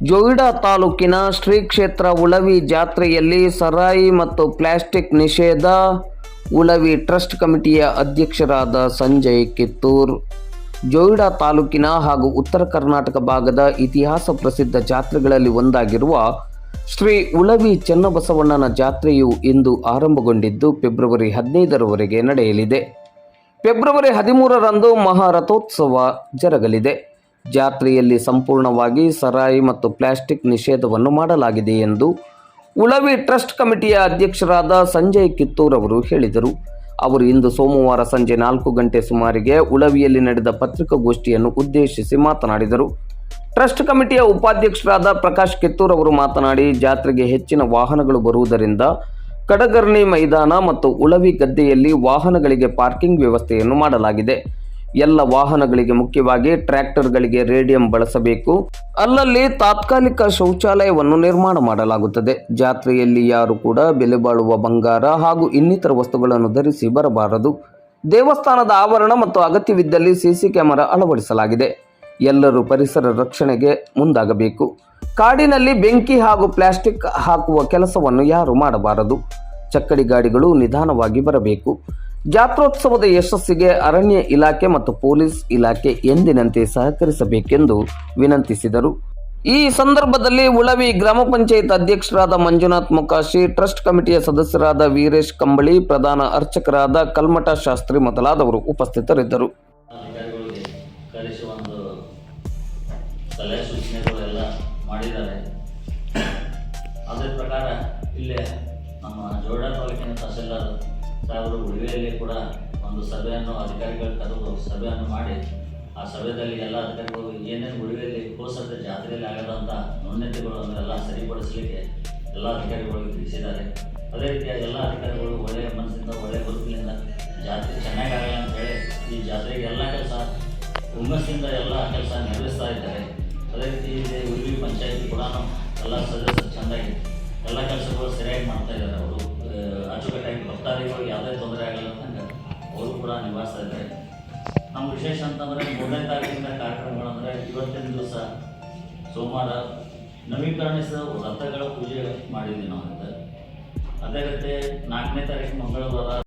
ಜೋಯಿಡಾ ತಾಲೂಕಿನ ಶ್ರೀ ಕ್ಷೇತ್ರ ಉಳವಿ ಜಾತ್ರೆಯಲ್ಲಿ ಸರಾಯಿ ಮತ್ತು ಪ್ಲಾಸ್ಟಿಕ್ ನಿಷೇಧ. ಉಳವಿ ಟ್ರಸ್ಟ್ ಕಮಿಟಿಯ ಅಧ್ಯಕ್ಷರಾದ ಸಂಜಯ್ ಕಿತ್ತೂರ್. ಜೋಯಿಡಾ ತಾಲೂಕಿನ ಹಾಗೂ ಉತ್ತರ ಕರ್ನಾಟಕ ಭಾಗದ ಇತಿಹಾಸ ಪ್ರಸಿದ್ಧ ಜಾತ್ರೆಗಳಲ್ಲಿ ಒಂದಾಗಿರುವ ಶ್ರೀ ಉಳವಿ ಚನ್ನಬಸವಣ್ಣನ ಜಾತ್ರೆಯು ಇಂದು ಆರಂಭಗೊಂಡಿದ್ದು ಫೆಬ್ರವರಿ 15ರವರೆಗೆ ನಡೆಯಲಿದೆ. ಫೆಬ್ರವರಿ 13ರಂದು ಮಹಾರಥೋತ್ಸವ ಜರಗಲಿದೆ. ಜಾತ್ರೆಯಲ್ಲಿ ಸಂಪೂರ್ಣವಾಗಿ ಸರಾಯಿ ಮತ್ತು ಪ್ಲಾಸ್ಟಿಕ್ ನಿಷೇಧವನ್ನು ಮಾಡಲಾಗಿದೆ ಎಂದು ಉಳವಿ ಟ್ರಸ್ಟ್ ಕಮಿಟಿಯ ಅಧ್ಯಕ್ಷರಾದ ಸಂಜಯ್ ಕಿತ್ತೂರ್ ಅವರು ಹೇಳಿದರು. ಅವರು ಇಂದು ಸೋಮವಾರ ಸಂಜೆ 4 ಗಂಟೆ ಸುಮಾರಿಗೆ ಉಳವಿಯಲ್ಲಿ ನಡೆದ ಪತ್ರಿಕಾಗೋಷ್ಠಿಯನ್ನು ಉದ್ದೇಶಿಸಿ ಮಾತನಾಡಿದರು. ಟ್ರಸ್ಟ್ ಕಮಿಟಿಯ ಉಪಾಧ್ಯಕ್ಷರಾದ ಪ್ರಕಾಶ್ ಕಿತ್ತೂರ್ ಅವರು ಮಾತನಾಡಿ, ಜಾತ್ರೆಗೆ ಹೆಚ್ಚಿನ ವಾಹನಗಳು ಬರುವುದರಿಂದ ಕಡಗರ್ಣಿ ಮೈದಾನ ಮತ್ತು ಉಳವಿ ಗದ್ದೆಯಲ್ಲಿ ವಾಹನಗಳಿಗೆ ಪಾರ್ಕಿಂಗ್ ವ್ಯವಸ್ಥೆಯನ್ನು ಮಾಡಲಾಗಿದೆ. ಎಲ್ಲ ವಾಹನಗಳಿಗೆ, ಮುಖ್ಯವಾಗಿ ಟ್ರ್ಯಾಕ್ಟರ್ಗಳಿಗೆ ರೇಡಿಯಂ ಬಳಸಬೇಕು. ಅಲ್ಲಲ್ಲಿ ತಾತ್ಕಾಲಿಕ ಶೌಚಾಲಯವನ್ನು ನಿರ್ಮಾಣ ಮಾಡಲಾಗುತ್ತದೆ. ಜಾತ್ರೆಯಲ್ಲಿ ಯಾರು ಕೂಡ ಬೆಲೆ ಬಾಳುವ ಬಂಗಾರ ಹಾಗೂ ಇನ್ನಿತರ ವಸ್ತುಗಳನ್ನು ಧರಿಸಿ ಬರಬಾರದು. ದೇವಸ್ಥಾನದ ಆವರಣ ಮತ್ತು ಅಗತ್ಯವಿದ್ದಲ್ಲಿ ಸಿಸಿ ಕ್ಯಾಮೆರಾ ಅಳವಡಿಸಲಾಗಿದೆ. ಎಲ್ಲರೂ ಪರಿಸರ ರಕ್ಷಣೆಗೆ ಮುಂದಾಗಬೇಕು. ಕಾಡಿನಲ್ಲಿ ಬೆಂಕಿ ಹಾಗೂ ಪ್ಲಾಸ್ಟಿಕ್ ಹಾಕುವ ಕೆಲಸವನ್ನು ಯಾರು ಮಾಡಬಾರದು. ಚಕ್ಕಡಿ ಗಾಡಿಗಳು ನಿಧಾನವಾಗಿ ಬರಬೇಕು. ಜಾತ್ರೋತ್ಸವದ ಯಶಸ್ಸಿಗೆ ಅರಣ್ಯ ಇಲಾಖೆ ಮತ್ತು ಪೊಲೀಸ್ ಇಲಾಖೆ ಎಂದಿನಂತೆ ಸಹಕರಿಸಬೇಕೆಂದು ವಿನಂತಿಸಿದರು. ಈ ಸಂದರ್ಭದಲ್ಲಿ ಉಳವಿ ಗ್ರಾಮ ಪಂಚಾಯತ್ ಅಧ್ಯಕ್ಷರಾದ ಮಂಜುನಾಥ್ ಮೊಕಾಶಿ, ಟ್ರಸ್ಟ್ ಕಮಿಟಿಯ ಸದಸ್ಯರಾದ ವೀರೇಶ್ ಕಂಬಳಿ, ಪ್ರಧಾನ ಅರ್ಚಕರಾದ ಕಲ್ಮಠ ಶಾಸ್ತ್ರಿ ಮೊದಲಾದವರು ಉಪಸ್ಥಿತರಿದ್ದರು. ಸಲಹೆ ಸೂಚನೆಗಳೆಲ್ಲ ಮಾಡಿದ್ದಾರೆ. ಅದೇ ಪ್ರಕಾರ ಇಲ್ಲೇ ನಮ್ಮ ಜೋಯಿಡಾ ತಾಲೂಕಿನ ತಹಸೀಲ್ದಾರ್ ಸಾಹೇಬರು ಉಳವಿಯಲ್ಲಿ ಕೂಡ ಒಂದು ಸಭೆಯನ್ನು ಅಧಿಕಾರಿಗಳು ಕರೆದು ಸಭೆಯನ್ನು ಮಾಡಿ, ಆ ಸಭೆಯಲ್ಲಿ ಎಲ್ಲ ಅಧಿಕಾರಿಗಳು ಏನೇನು ಉಳವಿಯಲ್ಲಿ ಹೋಸದ ಜಾತ್ರೆಯಲ್ಲಿ ಆಗದಂಥ ನ್ಯೂನತೆಗಳು ಅದನ್ನೆಲ್ಲ ಸರಿಪಡಿಸಲಿಕ್ಕೆ ಎಲ್ಲ ಅಧಿಕಾರಿಗಳಿಗೆ ತಿಳಿಸಿದ್ದಾರೆ. ಅದೇ ರೀತಿಯಾಗಿ ಎಲ್ಲ ಅಧಿಕಾರಿಗಳು ಒಳ್ಳೆಯ ಮನಸ್ಸಿಂದ, ಒಳ್ಳೆಯ ಬದುಕಿನಿಂದ ಜಾತ್ರೆ ಚೆನ್ನಾಗಿ ಆಗಲ್ಲ ಅಂತ ಹೇಳಿ ಈ ಜಾತ್ರೆಗೆ ಎಲ್ಲ ಕೆಲಸ ಹುಮ್ಮಸ್ಸಿಂದ ಎಲ್ಲ ಕೆಲಸ ನಿರ್ವಹಿಸ್ತಾ ಇದ್ದಾರೆ. ಅದೇ ರೀತಿ ಇಲ್ಲಿ ಉಳವಿ ಪಂಚಾಯತಿ ಕೂಡ ಎಲ್ಲ ಸದಸ್ಯರು ಚೆಂದಾಗಿ ಎಲ್ಲ ಕೆಲಸಗಳು ಸರಿಯಾಗಿ ಮಾಡ್ತಾ ಇದ್ದಾರೆ. ಅವರು ಅಚ್ಚುಕಟ್ಟಾಗಿ ಭಕ್ತಾದಿಗಳಿಗೆ ಯಾವುದೇ ತೊಂದರೆ ಆಗಲ್ಲ ಅಂತಂಗೆ ಅವರು ಕೂಡ ನಿಭಾಯಿಸ್ತಾ ಇದ್ದಾರೆ. ನಮ್ಮ ವಿಶೇಷ ಅಂತಂದರೆ 3ನೇ ತಾರೀಕಿನ ಕಾರ್ಯಕ್ರಮಗಳಂದರೆ ಇವತ್ತಿನ ದಿವಸ ಸೋಮವಾರ ನವೀಕರಣಿಸಿದ ರಥಗಳ ಪೂಜೆ ಮಾಡಿದ್ವಿ ನಾವು. ಅದೇ ರೀತಿ 4ನೇ ತಾರೀಕು ಮಂಗಳವಾರ